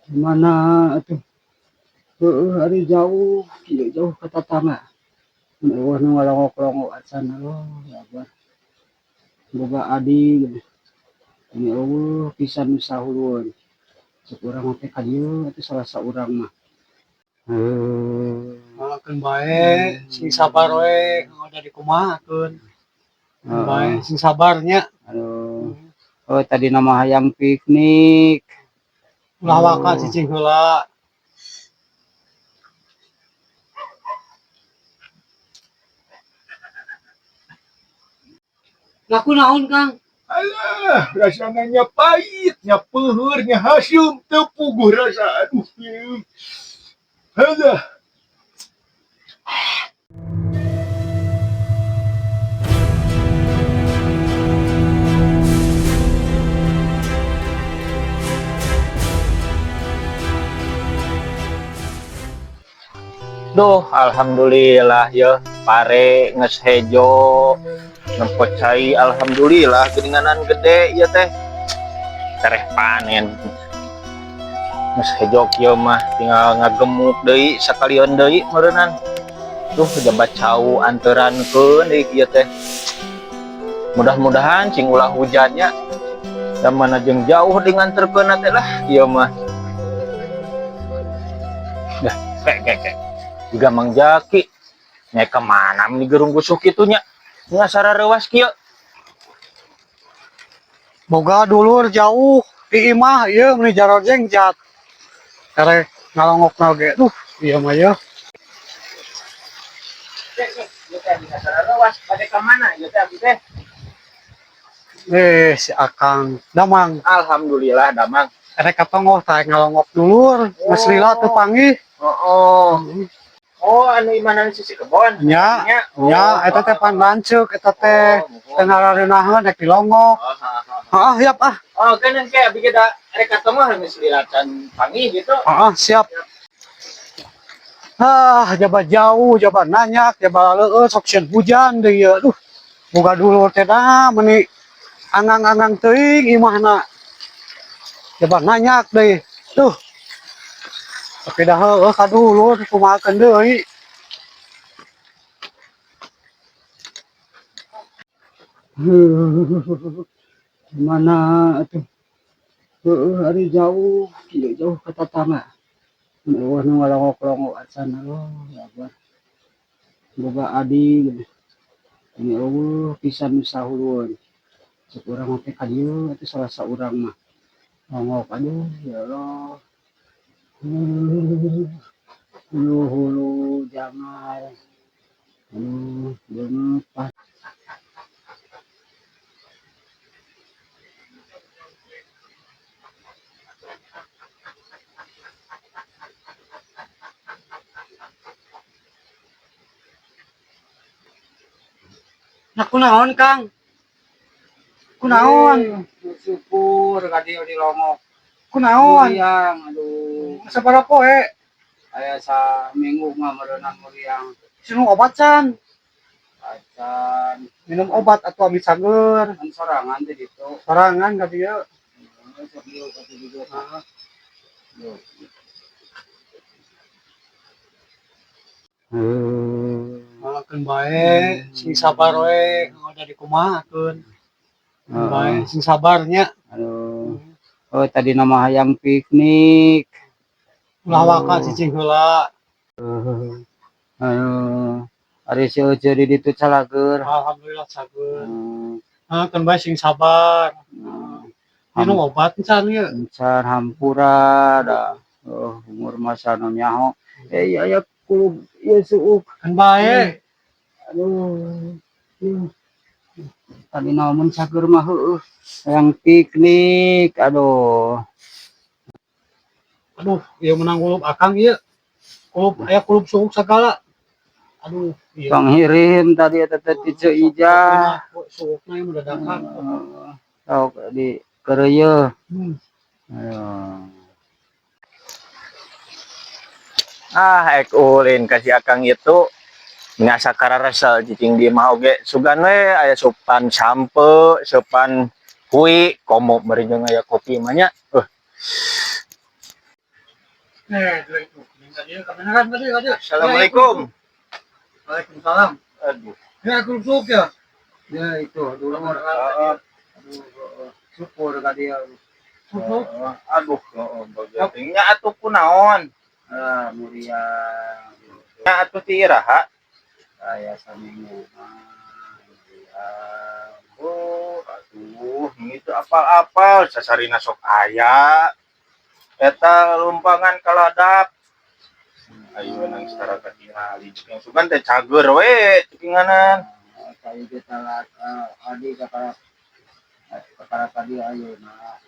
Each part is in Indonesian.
Gimana tuh? Hari jauh, jauh ke tetangga. Wah, nu ngalongok-longok acan loh, ya bah. Boga adi gitu. Ini pisan nu sahuluan. Cek urang teh ka dieu atuh salah saurang mah. Ngalakeun bae, sing sabar we, dari kumahakeun. Bae, sing sabarnya. Aduh. Oh, tadi nama hayang piknik. Ulah waka cicing heula. Laku naon, Kang? Alah, rasanya pahit, nya peuheur, nya haseum, teu puguh rasa. Aduh, alah. Duh, alhamdulillah ya, pare nges hejo, nempot cai, alhamdulillah geninganan gede ya teh, tereh panen. Nges hejo kieu mah tinggal ngagemuk deui sakalian deui meureunnan. Duh, jabat cau anteurankeun deui kieu teh. Mudah-mudahan cing ulah hujannya, da mana jeung jauh diantarkeun teh lah ieu mah. Dah, kek. Juga Mang Jaki nya kemana nih gerung gusuk itunya nya sararewas kieu Boga dulur jauh di imah ieu meuni jaror jengjat. Karek ngalongokna ge. Duh, ieu mah ya. sararewas bade ka mana ieu teh abdi teh Si Akang Damang. alhamdulillah damang Karek katongoh taek ngalongok dulur, geus lila teu panggih. oh anu imanan sisi kebon Nya, eta teh pan lanceuk eta teh teu ngarareunaheun rek dilongok. Yap ah. oh kan ke abdi ge da rek katongoh geus lilatan panggih gitu Siap. Jabat jauh, jabat nanyak, jabat leueuh sok sieun hujan deui ieu. Duh, boga dulur teh da meuni angang-angang teuing imahna. Jabat nanyak deui. Duh. Tapi dah heueuh ka dulur kumahakeun deui. Gimana tuh? Hari jauh, jauh ke tetangga. Wah, nu ngalongok-longok acan loh, ya bah. Boga adi gitu. Ini pisan nu sahuluan. Cek urang teh ka dieu atuh salah saurang mah. Ngongok, aduh, ya Allah. Hulu-hulu jangan. Bener pas. Nah kunaon, Kang? Kunaon? Syukur ka dieu dilongok. Kunaon? Muriang, aduh. Sabaraha poe? Aya saminggu mah meureunan muriang. Sinum obat can? Acan. Minum obat atau abis sager? Kan sorangan teh ditu. Sorangan ka dieu. Sok dieu ka dieu. Ngalakeun bae, sing sabar we, dari kumahakeun. Bae, sing sabarnya. Aduh. Oh, tadi nama hayang piknik. Ulah waka cicing heula. Aduh. Ari seueur di ditu calager. Alhamdulillah sageun. Ngalakeun bae sing sabar. Minum obat can ieu. Encan hampura da. Umur masa nu nyaho. Aya kulub ieu suuk. Kan bae. Aduh. Tadi namun sager mah heueuh. Hayang piknik. Aduh. Aduh, ieu menang kulub Akang ieu. Kulub suuk sagala. Aduh, ieu. Panghirim tadi eta teh ti Ijah. Suukna ieu dadakan. Sok di keureuy. ek ulin kasih akang itu ngasa kararasal cicing di mah oge sugan we aya sopan sampe sopan kui komo bari jeung aya kopi mah nya. Assalamualaikum. Waalaikumsalam. Aduh. Ya kusuk ya. Ya itu dulu syukur ka dia. Kusuk. Aduh, nya atuh kunaon? Mulia. Nya atuh ti iraha. Saya saminggu. Oh, aduh, itu apal-apal sasarina sok aya. Eta lumpangan kaladap. Ayo nang setara katingali jeung sugan teh cager we cepinganan. Saya kita adi kepala tadi ayeuna.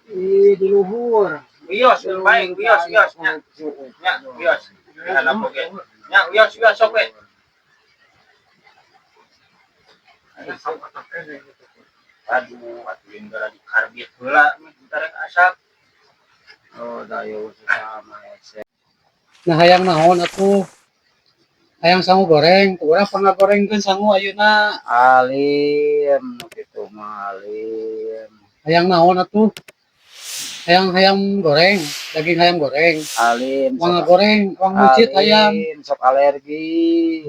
Di luhur. Wios baik, wios nya. Nya wios. Ada poge. Nya wios sok we. Aduh, atuh enggak di karbit heula bentar asap. Oh, dayo sama ese. Nah hayang naon atuh? Hayang sangu goreng, urang pernah gorengkeun sangu ayeuna. Alim, gitu mah alim. Hayang naon atuh? Hayang goreng, daging hayam goreng. Alim. Wang goreng, wang mucit hayam. Sok alergi.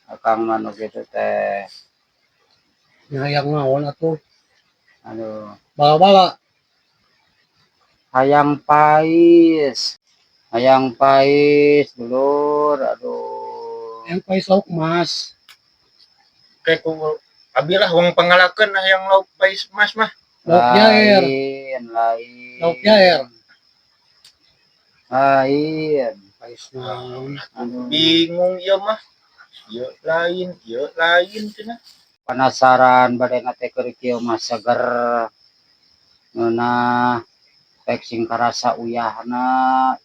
Akang manu gitu teh. Nah hayang naon atuh? Aduh, Bala-bala. hayang pais. Hayang pais, dulur. Aduh. Yang pais lauk emas. Kayak ku abilah wong pangalakeun yang lauk pais mas mah. Lauk jair. Lain. Lauk jair. Lain. Pais naon? Aduh. Bingung ieu mah. Ieu lain cenah. Penasaran bade nate keur kieu mah seger. Ngeunah pek sing karasa uyahna.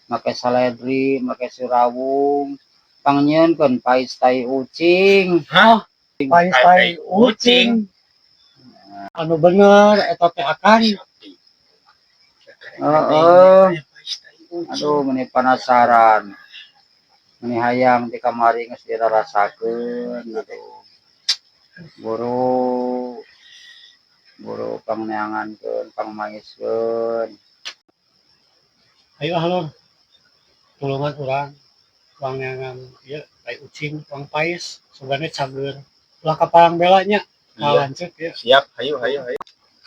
Make saledri, make surawung. Pangnyeunkeun pais tai ucing. Hah? Pais tai ucing. Anu bener eta teh akan. Heeh. Aduh, meni penasaran. Meni hayang di kamari geus dirarasakeun. Aduh. Buru pangneangankeun, pangmaiskeun. Ayo halur. Tulungan urang. Wang nyangan ieu tai ucing, wang pais, sugane cager. Ulah kapalang belanya. Iya. Lanceuk ya. Siap, hayu.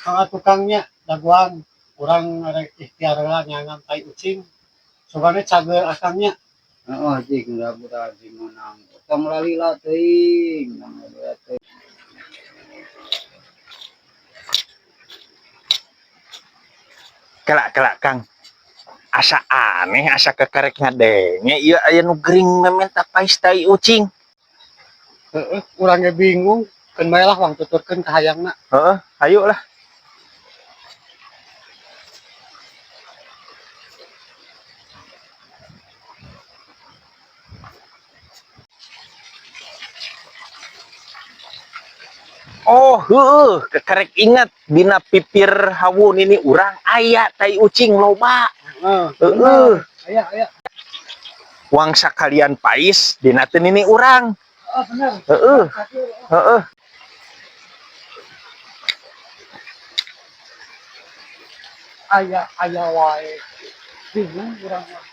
Kang tukangnya daguan urang rek ikhtiar heula nyangan tai ucing. Sugane cager akangnya. Heeh, cing da budak cing menang. Tong lalila teuing. Kelak Kang. Asa aneh, asa kekarek ngadenge ieu aya nu gering mementa pais tai ucing. Heeh, urang ge bingung. Keun bae lah wang tuturkeun ka hayangna. Heeh, hayu lah. Oh, kekarek ingat dina pipir hawun ini urang aya tai ucing loba. Aya. Wang sakalian pais dina teu nini urang. Oh, bener. Heeh. Aya wae. Bingung urang mah.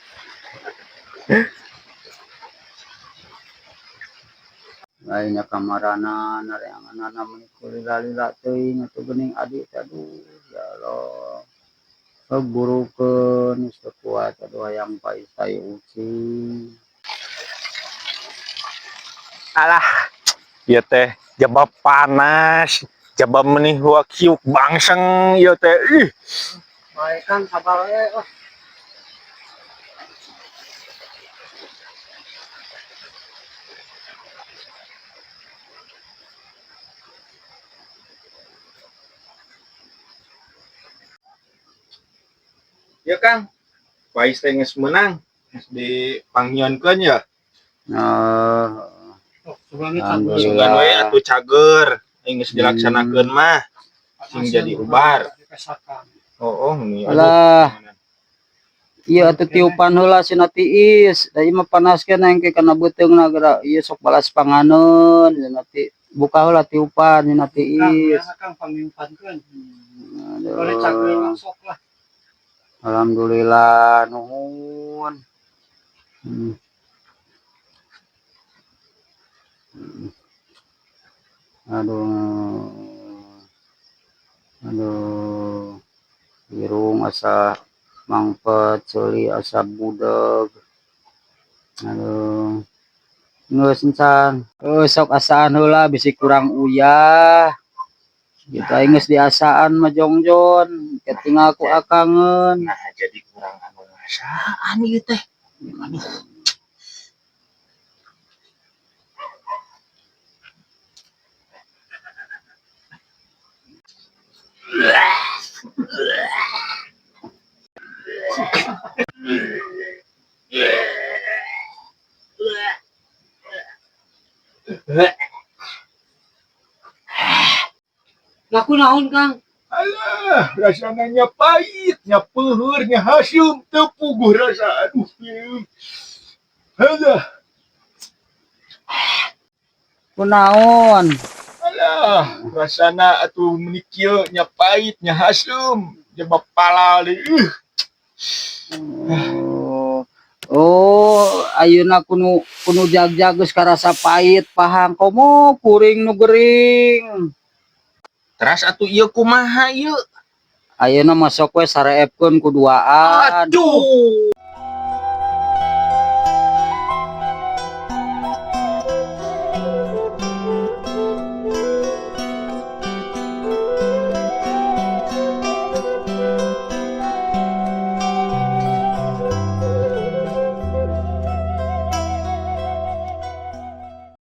Lainnya kamarana nareanganana meni kulila-lila teuing atuh geuning adik aduh ya Allah. Keburukeun geus teu kuat aduh hayang pais tai ucing. Alah, ieu teh jaba panas, jaba menih kiuk bangseng ieu teh. Ih, Bae kan sabar we. ya Kang. Pais teh geus meunang, geus dipanggieunkeun ya. Sugane Alhamdulillah. cager. Sugan we atuh cager, geus dilaksanakeun mah. Sing jadi ubar. Oh, ini. Alah. Ieu atuh tiupan heula cenah tiis, da ieu mah panaskeun engke kana beuteungna geura ieu sok balas panganeun cenah ti buka heula tiupan cenah Kang, tiis. ya Kang pangimpankeun. Boleh cager Aduh. sok lah. Alhamdulillah nuhun. Hmm. Aduh. Aduh. Irung asa mangpet ceuli asa budeg. Aduh. Geus encan. Sok asaan heula bisi kurang uyah. Kita geus diasaan mah Jongjon. Ketinggal ku akangeun. Nah jadi kurang anu ngasaan ieu teh. Aduh. Laku naon Kang? Alah, rasanya pahitnya peurnya Hasyim teu puguh rasa. Aduh. Alah, Kunaon? alah, rasana atuh meuni kieu nya pahitnya Hasyim. Jema pala deui. Oh, oh, ayeuna kudu jag-jag geus karasa pahit pahang komo kuring nu gering. Teras atuh ieu kumaha ieu? Ayeuna masok we sareepkeun ku duaan. Aduh.